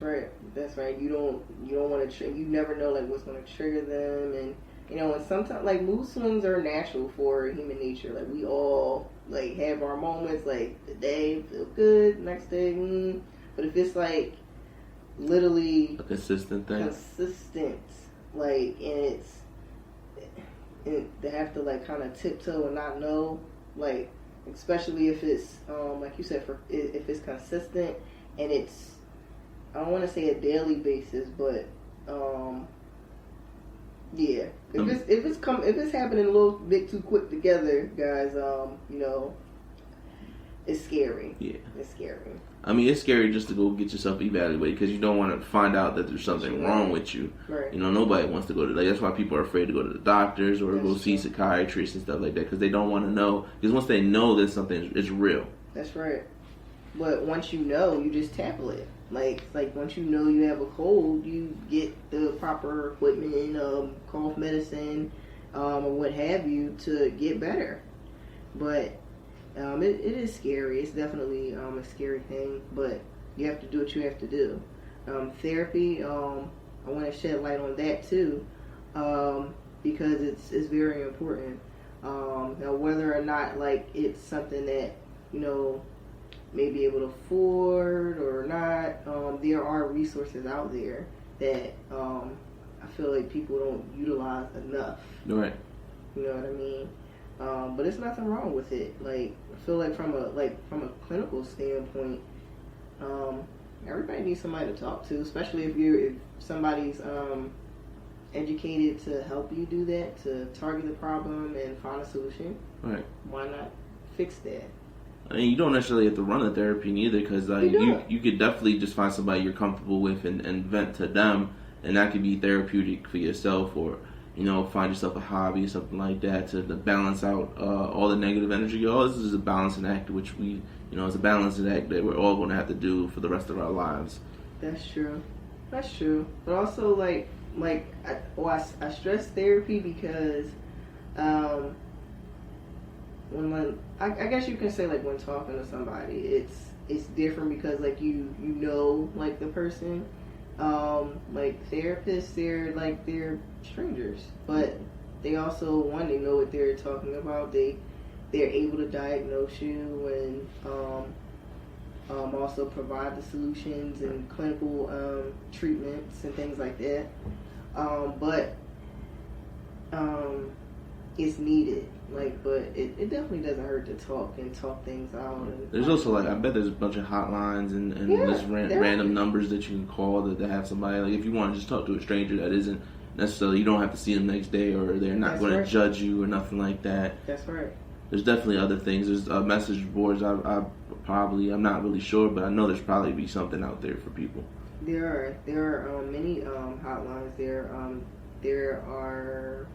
Right, that's right. You don't want to. You never know like what's going to trigger them, and and sometimes like mood swings are natural for human nature. Like we all like have our moments. Like the day feel good, next day, but if it's like literally a consistent thing, consistent, like and they have to like kind of tiptoe and not know, like especially if it's like you said, for if it's consistent and it's, I don't want to say a daily basis, but yeah. If it's happening a little bit too quick together, guys, it's scary. Yeah, it's scary. I mean, it's scary just to go get yourself evaluated because you don't want to find out that there's something wrong with you. Right. Nobody wants to go to, like, that's why people are afraid to go to the doctors or go see psychiatrists and stuff like that, because they don't want to know. Because once they know that something is real. That's right. But once you know, you just tackle it. Like once you know you have a cold, you get the proper equipment, cough medicine, or what have you to get better. But it is scary. It's definitely a scary thing, but you have to do what you have to do. Therapy, I want to shed light on that too, because it's very important. Now, whether or not like it's something that may be able to afford or not, there are resources out there that I feel like people don't utilize enough. Right. You know what I mean? But there's nothing wrong with it. Like, I feel like from a clinical standpoint, everybody needs somebody to talk to, especially if somebody's educated to help you do that, to target the problem and find a solution. Right. Why not fix that? I mean, you don't necessarily have to run a therapy either, because you could definitely just find somebody you're comfortable with and vent to them, and that could be therapeutic for yourself, or find yourself a hobby or something like that to balance out all the negative energy. This is a balancing act, which we, it's a balancing act that we're all going to have to do for the rest of our lives. That's true. But also, I stress therapy because I guess you can say like when talking to somebody, it's different because like you know like the person. Like therapists, they're strangers, but they also they know what they're talking about. They're able to diagnose you and also provide the solutions and clinical treatments and things like that. But it's needed. But it definitely doesn't hurt to talk things out. There's also I bet there's a bunch of hotlines and just random numbers that you can call that have somebody. Like if you want to just talk to a stranger that isn't necessarily, you don't have to see them next day, or they're not going to judge you or nothing like that. That's right. There's definitely other things. There's message boards. I'm not really sure, but I know there's probably be something out there for people. There are many hotlines. There are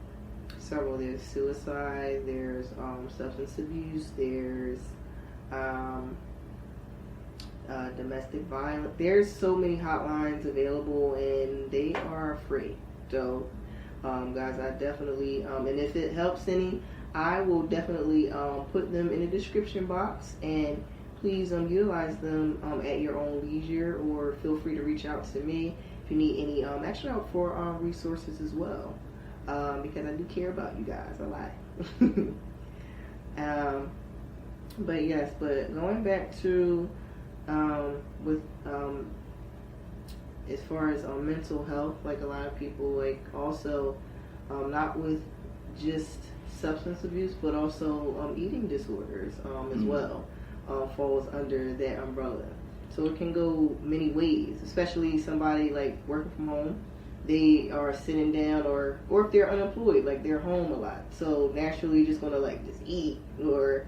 several. There's suicide, there's substance abuse, there's domestic violence. There's so many hotlines available, and they are free. So guys, I definitely and if it helps any, I will definitely put them in the description box, and please utilize them at your own leisure, or feel free to reach out to me if you need any extra help for resources as well. Because I do care about you guys a lot. But going back to with as far as mental health, like a lot of people also not with just substance abuse, but also eating disorders as well falls under that umbrella. So it can go many ways, especially somebody working from home. They are sitting down, or if they're unemployed, they're home a lot. So naturally just gonna just eat, or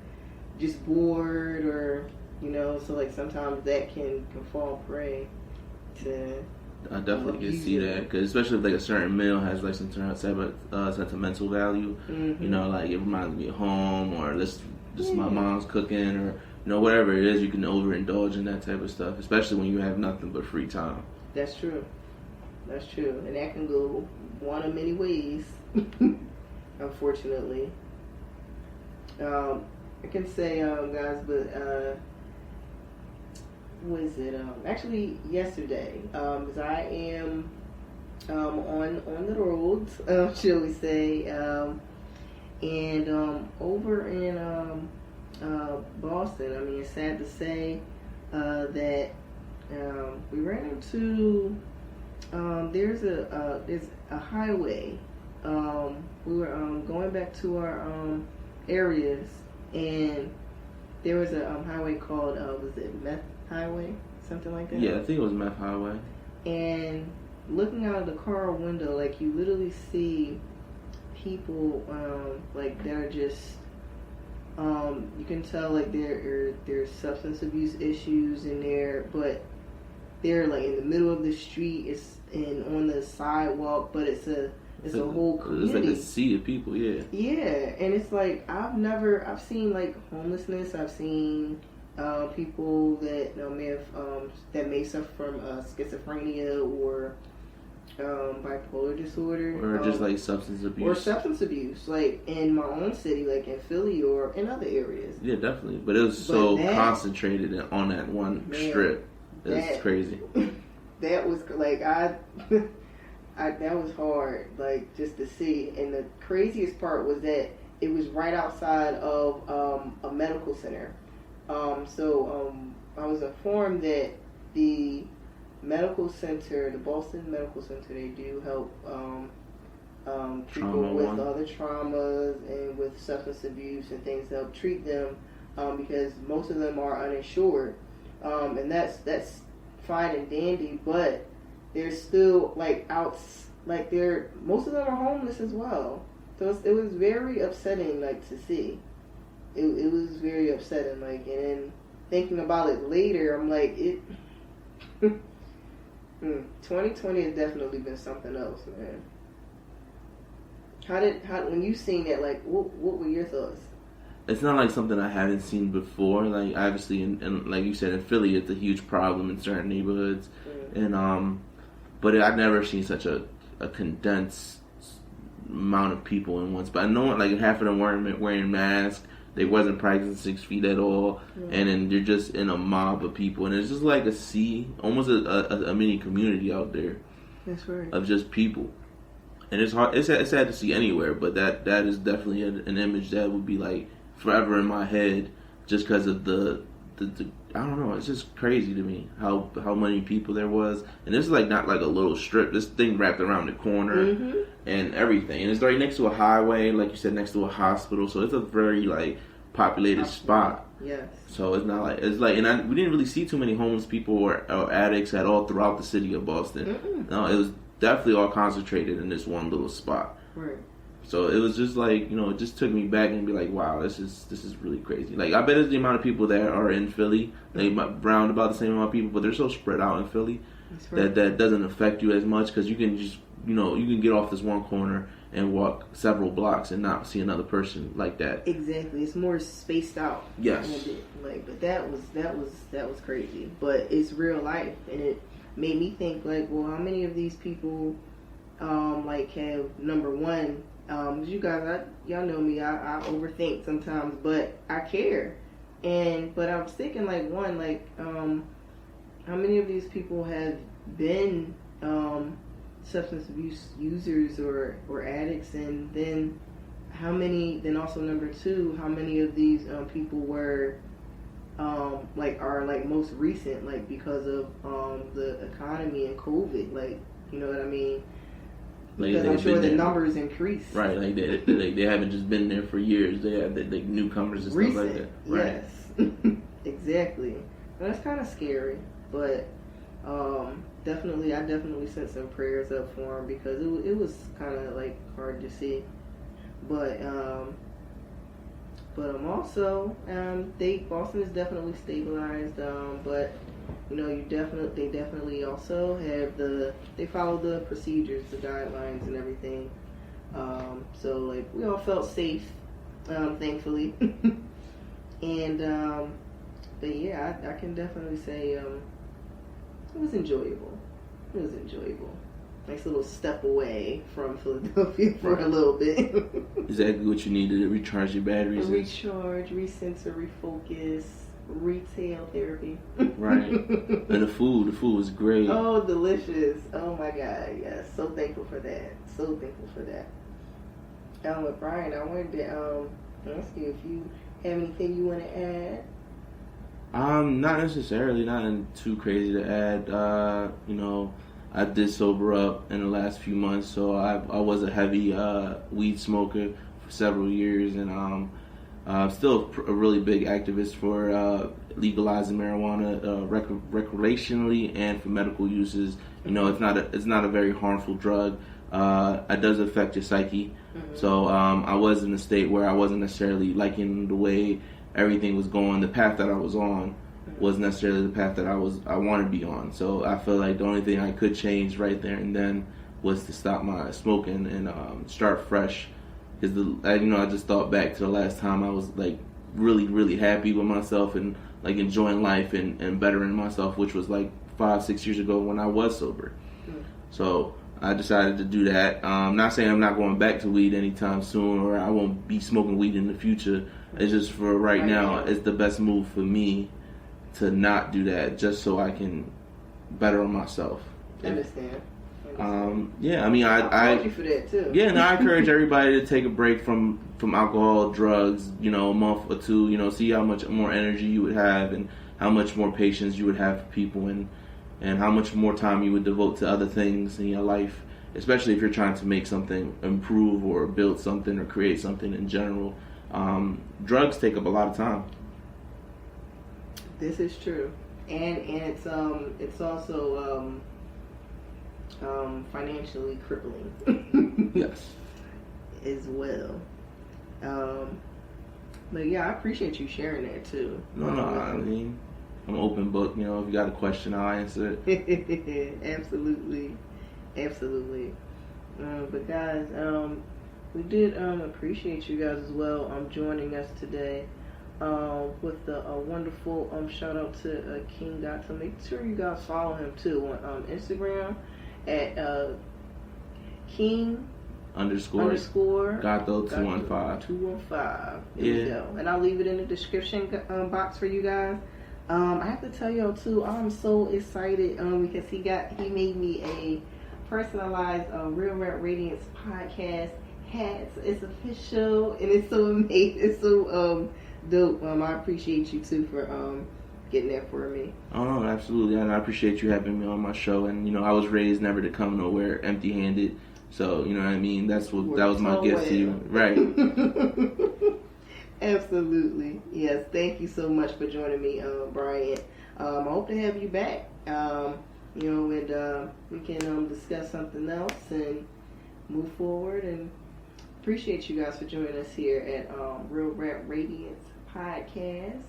just bored, or so sometimes that can fall prey to. I definitely can see that, because especially if a certain meal has some sentimental value. Mm-hmm. It reminds me of home, or my mom's cooking, or whatever it is. You can overindulge in that type of stuff, especially when you have nothing but free time. That's true. And that can go one of many ways, unfortunately. I can say, guys, but was it? Actually, yesterday, because I am on the roads, shall we say, and over in Boston. I mean, it's sad to say that we ran into there's a highway. We were going back to our areas, and there was a highway called was it Meth Highway, something like that? Yeah, I think it was Meth Highway. And looking out of the car window, like you literally see people like that are just you can tell like there's substance abuse issues in there, but they're like in the middle of the street, it's on the sidewalk, but it's a whole community. It's like a sea of people, yeah. Yeah, and it's like I've seen like homelessness. I've seen people that may suffer from schizophrenia or bipolar disorder, or just like substance abuse, like in my own city, like in Philly or in other areas. Yeah, definitely. But it was so concentrated on that one strip. It's crazy. That was like that was hard, like just to see. And the craziest part was that it was right outside of a medical center. So I was informed that the medical center, the Boston Medical Center, they do help people with other traumas and with substance abuse and things to help treat them, because most of them are uninsured, and that's fine and dandy, but they're still like most of them are homeless as well. So it was very upsetting, like to see. It was very upsetting, like, and then thinking about it later, I'm like, 2020 has definitely been something else, man. When you seen that, like, what were your thoughts? It's not like something I haven't seen before. Like, obviously, and like you said, in Philly, it's a huge problem in certain neighborhoods, and but I've never seen such a condensed amount of people in one spot. I know, like, half of them weren't wearing masks. They wasn't practicing 6 feet at all, and then they're just in a mob of people, and it's just like a sea, almost a mini community out there. That's right. Of just people, and it's hard. It's sad to see anywhere, but that is definitely an image that would be like forever in my head, just because of the I don't know. It's just crazy to me how many people there was, and this is like not like a little strip. This thing wrapped around the corner and everything, and it's right next to a highway, like you said, next to a hospital. So it's a very like populated spot. Yes. So it's not like we didn't really see too many homeless people or addicts at all throughout the city of Boston. No, it was definitely all concentrated in this one little spot. Right. So it was just like, it just took me back and be like, wow, this is really crazy. Like, I bet it's the amount of people that are in Philly, like around about the same amount of people, but they're so spread out in Philly that doesn't affect you as much, because you can just, you can get off this one corner and walk several blocks and not see another person like that. Exactly, it's more spaced out. Yes. Like, but that was crazy. But it's real life, and it made me think like, well, how many of these people, like, have, number one. You guys, y'all know me. I overthink sometimes, but I care. But I was thinking, like, one, like, how many of these people have been substance abuse users or addicts, and then how many? Then also number two, how many of these people were are like most recent, like because of the economy and COVID, like, you know what I mean? Because I'm sure the numbers increase. Right, like they haven't just been there for years. They have like newcomers and stuff like that. Right. Yes, exactly. And that's kind of scary, but I definitely sent some prayers up for him, because it was kind of like hard to see. But also Boston is definitely stabilized. But they definitely also have they follow the procedures, the guidelines, and everything. So like we all felt safe, thankfully. And but yeah, I can definitely say it was enjoyable. It was enjoyable. Nice little step away from Philadelphia for a little bit. Exactly what you needed to recharge your batteries. Recharge, recenter, refocus. retail therapy. Right. And the food was great. Oh, delicious. Oh my God. Yes. So thankful for that. So thankful for that. With Bryant, I wanted to ask you if you have anything you want to add. Not necessarily, nothing too crazy to add. I did sober up in the last few months, so I was a heavy weed smoker for several years, and I'm still a really big activist for legalizing marijuana recreationally and for medical uses. It's not a very harmful drug. It does affect your psyche. Mm-hmm. So I was in a state where I wasn't necessarily liking the way everything was going. The path that I was on wasn't necessarily the path that I want to be on. So I feel like the only thing I could change right there and then was to stop my smoking and start fresh. Because I just thought back to the last time I was like really, really happy with myself and like enjoying life and bettering myself, which was like 5-6 years ago when I was sober. Mm. So I decided to do that. Not saying I'm not going back to weed anytime soon or I won't be smoking weed in the future. It's just for right now, it's the best move for me to not do that, just so I can better on myself. I understand. Yeah, I mean, I applaud you for that too. Yeah, no, I encourage everybody to take a break from alcohol, drugs, a month or two, see how much more energy you would have and how much more patience you would have for people and how much more time you would devote to other things in your life, especially if you're trying to make something improve or build something or create something in general. Drugs take up a lot of time. This is true, and it's also financially crippling. Yes, as well. But yeah, I appreciate you sharing that too. No, I mean, I'm an open book. If you got a question, I'll answer it. Absolutely. But guys, we did appreciate you guys as well joining us today with a wonderful shout out to King Gato. Make sure you guys follow him too on Instagram at King _ Gato 215. 215. There you go. And I'll leave it in the description box for you guys. I have to tell y'all too, I'm so excited because he made me a personalized Real Rap Radiance podcast hat. It's official and it's so amazing. It's so dope. I appreciate you too for getting that for me. Oh, no, absolutely. And I appreciate you having me on my show. And I was raised never to come nowhere empty-handed. So that was my gift to you, right? Absolutely. Yes. Thank you so much for joining me, Bryant. I hope to have you back. And we can discuss something else and move forward. And appreciate you guys for joining us here at Real Rap Radiance Podcast.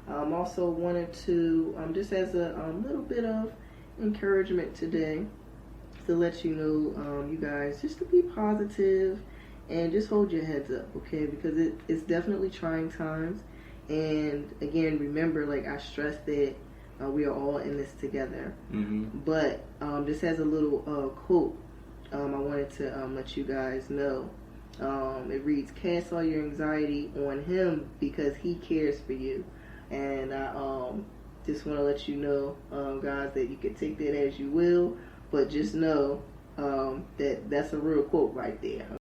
Also wanted to just as a little bit of encouragement today to let you know, you guys, just to be positive and just hold your heads up, okay? Because it's definitely trying times. And again, remember, like I stressed that we are all in this together. Mm-hmm. But just as a little quote, I wanted to let you guys know. It reads, "Cast all your anxiety on him because he cares for you." And I just want to let you know, guys, that you can take that as you will, but just know that that's a real quote right there,